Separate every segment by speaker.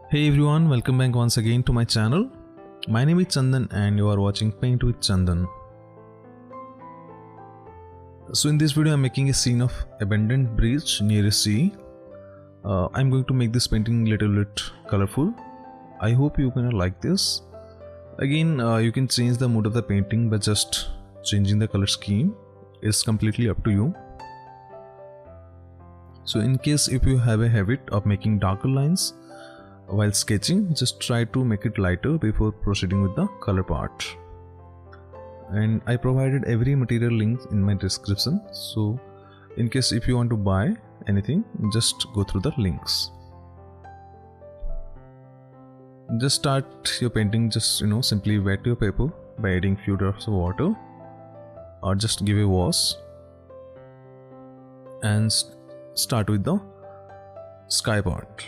Speaker 1: Hey everyone, welcome back once again to my channel. My name is Chandan and you are watching Paint with Chandan. So in this video I'm making a scene of abandoned bridge near a sea. I'm going to make this painting a little bit colorful. I hope you're gonna like this. Again, you can change the mood of the painting by just changing the color scheme. It's completely up to you. So in case if you have a habit of making darker lines while sketching, just try to make it lighter before proceeding with the color part. And I provided every material link in my description, so in case if you want to buy anything, just go through the links. Just start your painting, just simply wet your paper by adding few drops of water or just give a wash and start with the sky part.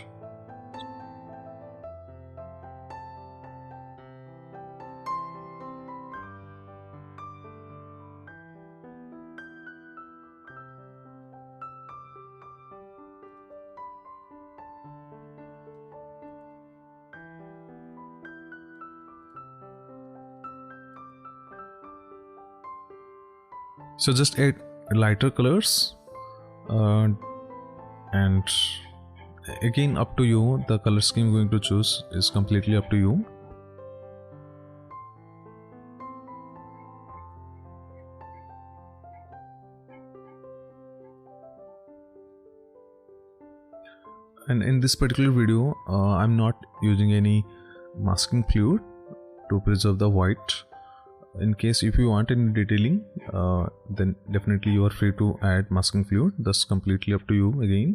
Speaker 1: So just add lighter colors and again up to you, the color scheme you're going to choose is completely up to you. And in this particular video I'm not using any masking fluid to preserve the white. In case if you want any detailing, then definitely you are free to add masking fluid. That's completely up to you again.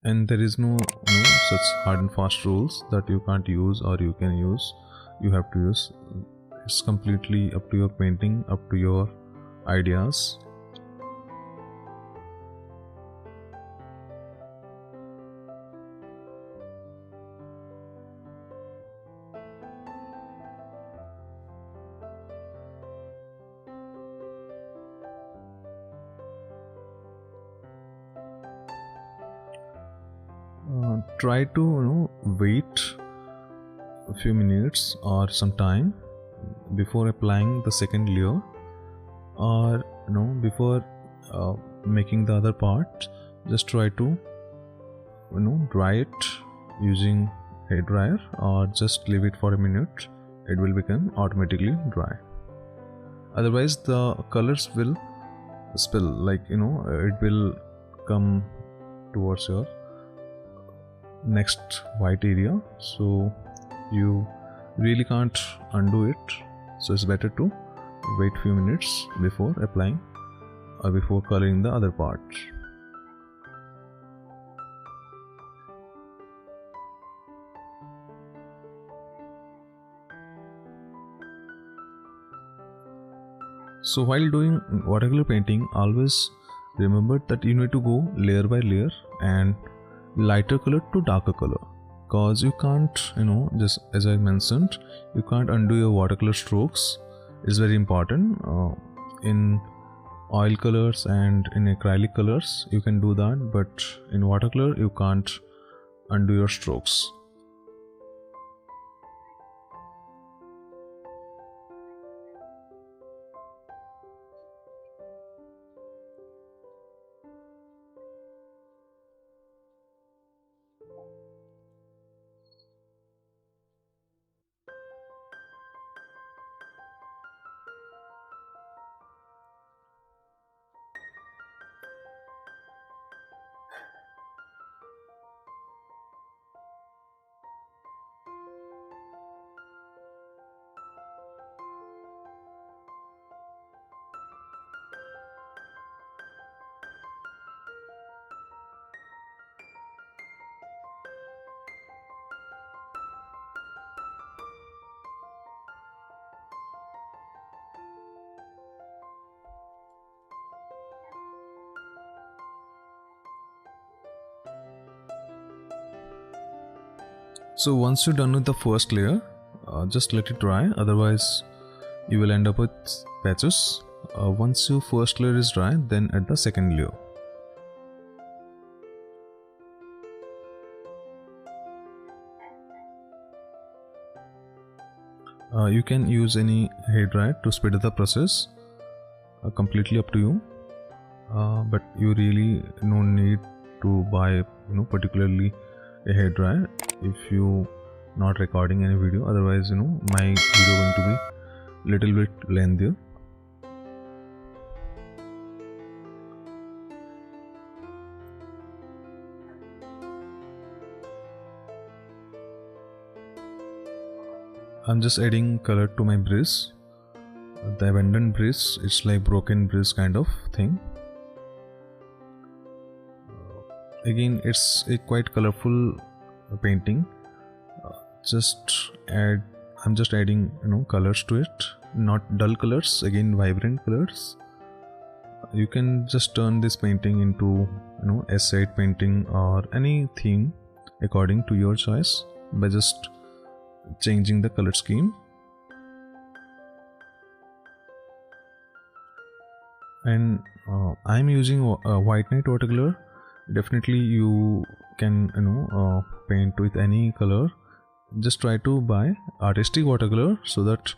Speaker 1: And there is no such hard and fast rules that you can't use or you can use. You have to use. It's completely up to your painting, up to your ideas. Try to wait a few minutes or some time before applying the second layer, or before making the other part. Just try to dry it using hair dryer or just leave it for a minute. It will become automatically dry. Otherwise the colors will spill, like it will come towards your next white area, so you really can't undo it. So it's better to wait few minutes before applying or before coloring the other part. So while doing watercolor painting, always remember that you need to go layer by layer and lighter color to darker color, because you can't just as I mentioned, you can't undo your watercolor strokes. It's very important. In oil colors and in acrylic colors you can do that, but in watercolor you can't undo your strokes. So once you're done with the first layer, just let it dry, otherwise you will end up with patches. Once your first layer is dry, then add the second layer. You can use any hair dryer to speed up the process, completely up to you. But you really no need to buy particularly a hair dryer if you not recording any video. Otherwise my video going to be little bit lengthy. I'm just adding color to my bridge. The abandoned bridge, it's like broken bridge kind of thing. Again, it's a quite colorful painting. I'm just adding colors to it, not dull colors, again vibrant colors. You can just turn this painting into S8 painting or any theme according to your choice by just changing the color scheme. And I'm using white night watercolor. Definitely you can paint with any color. Just try to buy artistic watercolor so that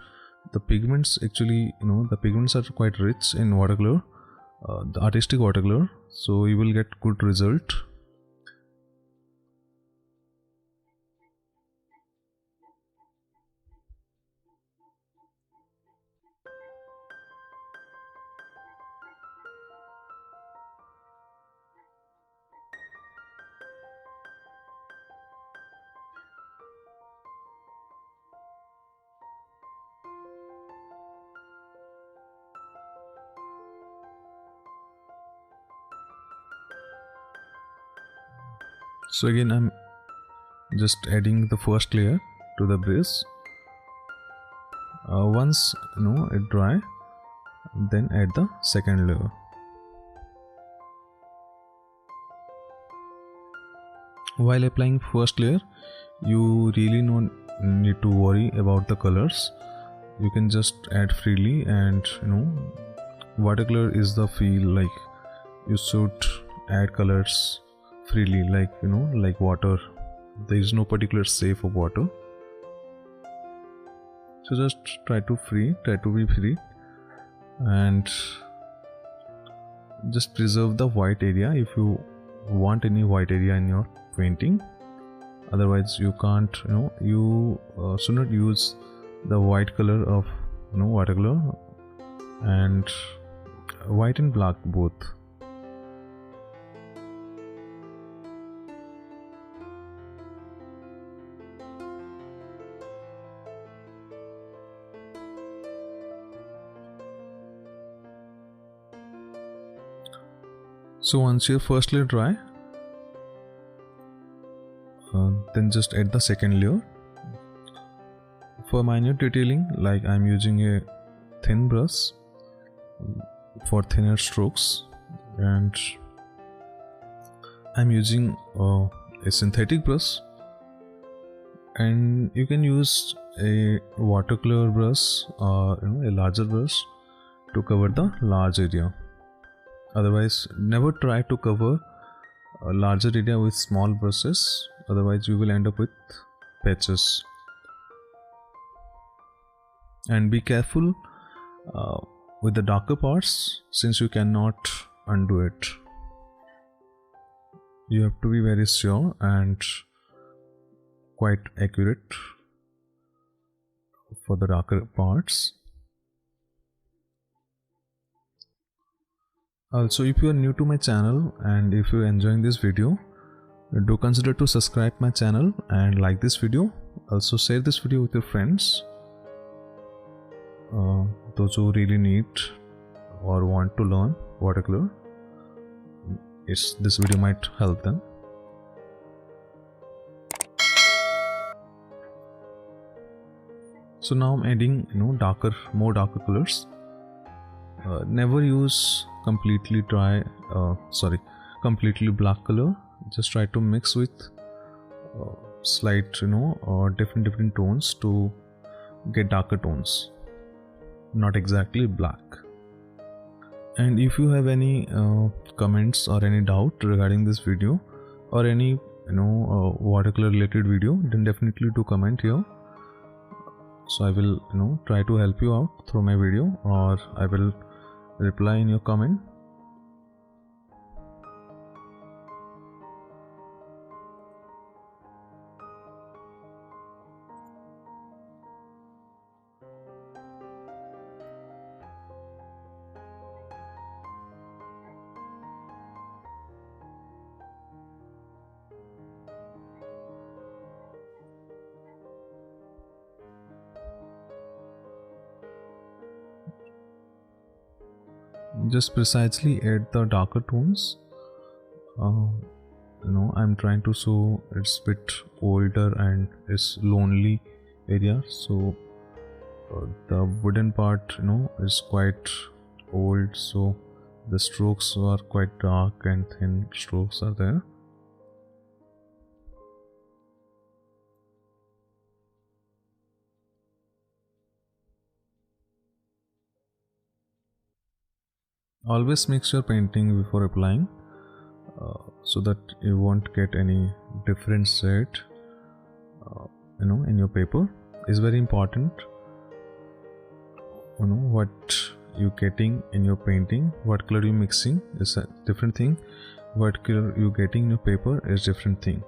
Speaker 1: the pigments actually the pigments are quite rich in watercolor, the artistic watercolor, so you will get good result. So again I'm just adding the first layer to the base. Once it dry, then add the second layer. While applying first layer, you really don't need to worry about the colors. You can just add freely, and watercolor is the feel like you should add colors freely, like like water. There is no particular safe of water, so just try to be free and just preserve the white area if you want any white area in your painting. Otherwise you can't you should not use the white color of watercolor, and white and black both. So once your first layer dry, then just add the second layer. For minute detailing, like I'm using a thin brush for thinner strokes, and I'm using a synthetic brush, and you can use a watercolor brush or a larger brush to cover the large area. Otherwise never try to cover a larger area with small brushes, otherwise you will end up with patches. And be careful with the darker parts, since you cannot undo it. You have to be very sure and quite accurate for the darker parts. Also, if you are new to my channel and if you are enjoying this video, do consider to subscribe my channel and like this video. Also share this video with your friends, those who really need or want to learn watercolor. This video might help them. So now I'm adding more darker colors. Never use completely black color. Just try to mix with slight different tones to get darker tones, not exactly black. And if you have any comments or any doubt regarding this video or any watercolor related video, then definitely do comment here. So I will try to help you out through my video, or I will reply in your comment. Just precisely add the darker tones. I'm trying to show it's bit older and it's lonely area, so the wooden part is quite old, so the strokes are quite dark and thin strokes are there. Always mix your painting before applying, so that you won't get any different shade in your paper. Is very important. What you getting in your painting, what color you mixing is a different thing, what color you getting in your paper is different thing.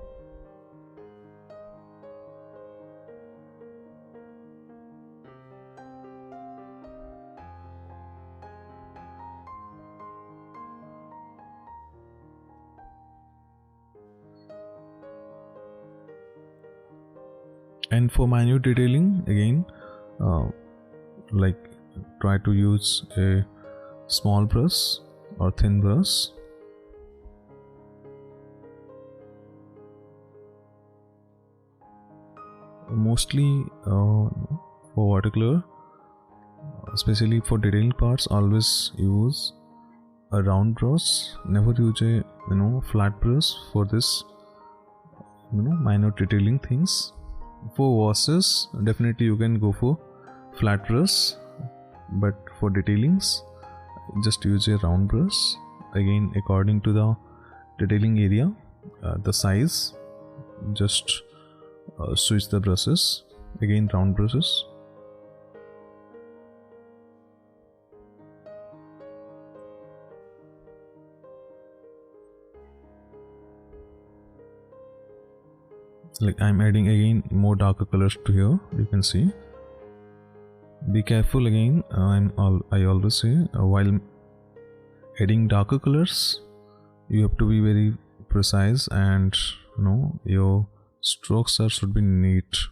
Speaker 1: And for minute detailing, again, like try to use a small brush or thin brush. Mostly for watercolor, especially for detailing parts, always use a round brush. Never use a flat brush for this minor detailing things. For washes, definitely you can go for flat brush, but for detailings just use a round brush. Again, according to the detailing area, the size, just switch the brushes. Again, round brushes. Like I'm adding again more darker colors to here, you can see. Be careful again, I always say, while adding darker colors, you have to be very precise, and your strokes should be neat.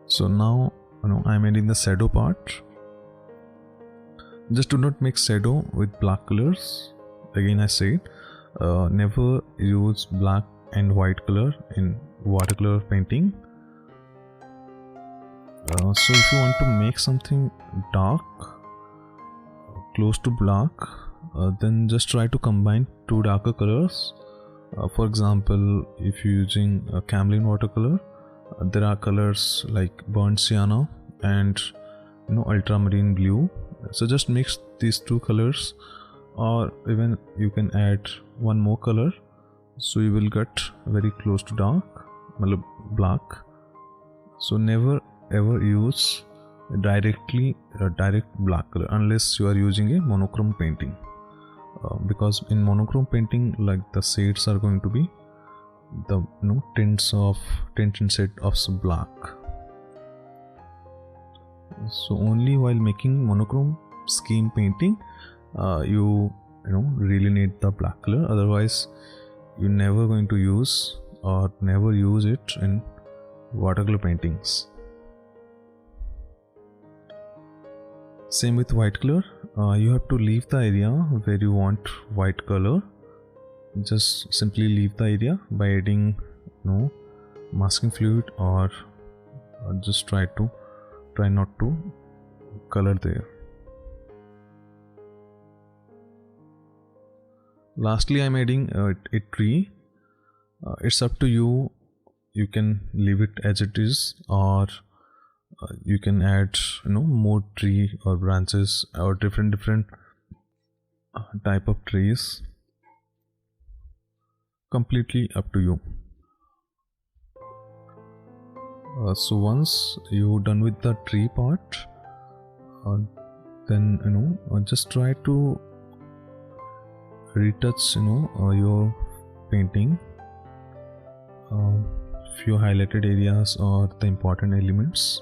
Speaker 1: So now I'm adding the shadow part. Just do not mix shadow with black colors. Again I said, never use black and white color in watercolor painting. So if you want to make something dark, close to black, then just try to combine two darker colors. For example, if you're using a Camlin watercolor, there are colors like burnt sienna and ultramarine blue. So just mix these two colors, or even you can add one more color, so you will get very close to dark, black. So never ever use direct black color unless you are using a monochrome painting, because in monochrome painting, like the shades are going to be the tints and shade of black. So only while making monochrome scheme painting, you really need the black color. Otherwise, you're never going to use or never use it in watercolor paintings. Same with white color. You have to leave the area where you want white color. Just simply leave the area by adding masking fluid, or just try not to color there. Lastly, I'm adding a tree. It's up to you. You can leave it as it is, or you can add more tree or branches or different type of trees. Completely up to you. So once you're done with the tree part, then just try to retouch your painting, few highlighted areas or the important elements.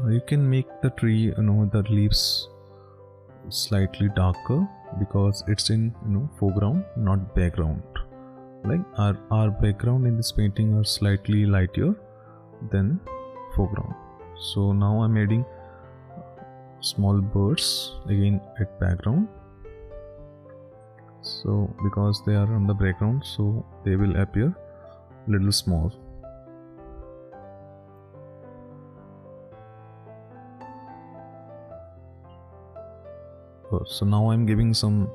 Speaker 1: You can make the tree, the leaves slightly darker because it's in foreground, not background. Like our background in this painting are slightly lighter than foreground. So now I'm adding small birds again at background. So because they are on the background, so they will appear little small. So now I'm giving some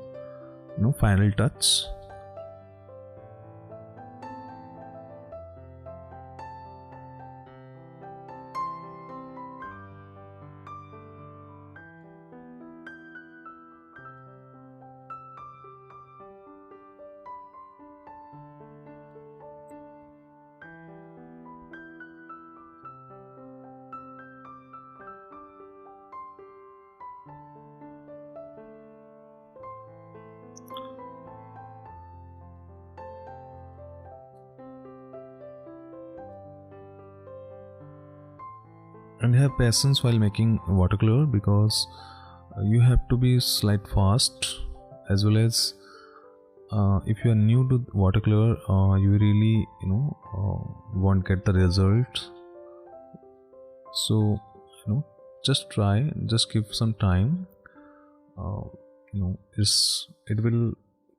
Speaker 1: final touch. And have patience while making watercolor, because you have to be slight fast, as well as if you are new to watercolor, you really won't get the result. So just try, just give some time. It will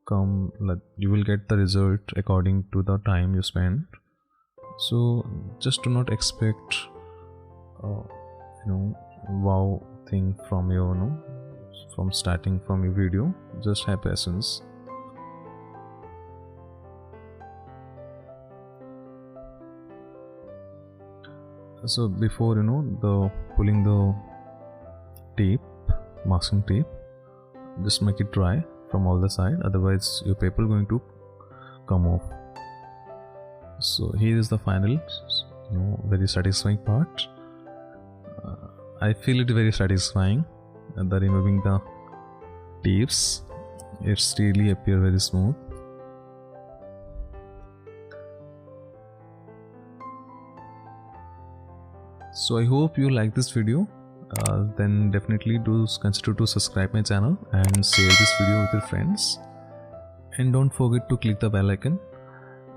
Speaker 1: come, like you will get the result according to the time you spend. So just do not expect wow thing from your from starting from your video. Just have patience. So before the pulling the tape, masking tape, just make it dry from all the side, otherwise your paper going to come off. So here is the final very satisfying part. I feel it very satisfying, the removing the tapes. It's really appear very smooth. So I hope you like this video. Then definitely do consider to subscribe my channel and share this video with your friends, and don't forget to click the bell icon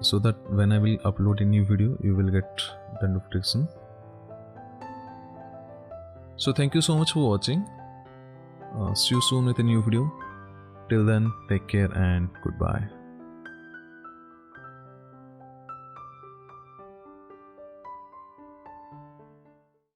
Speaker 1: so that when I will upload a new video you will get the notification. So thank you so much for watching. See you soon with a new video. Till then, take care and goodbye.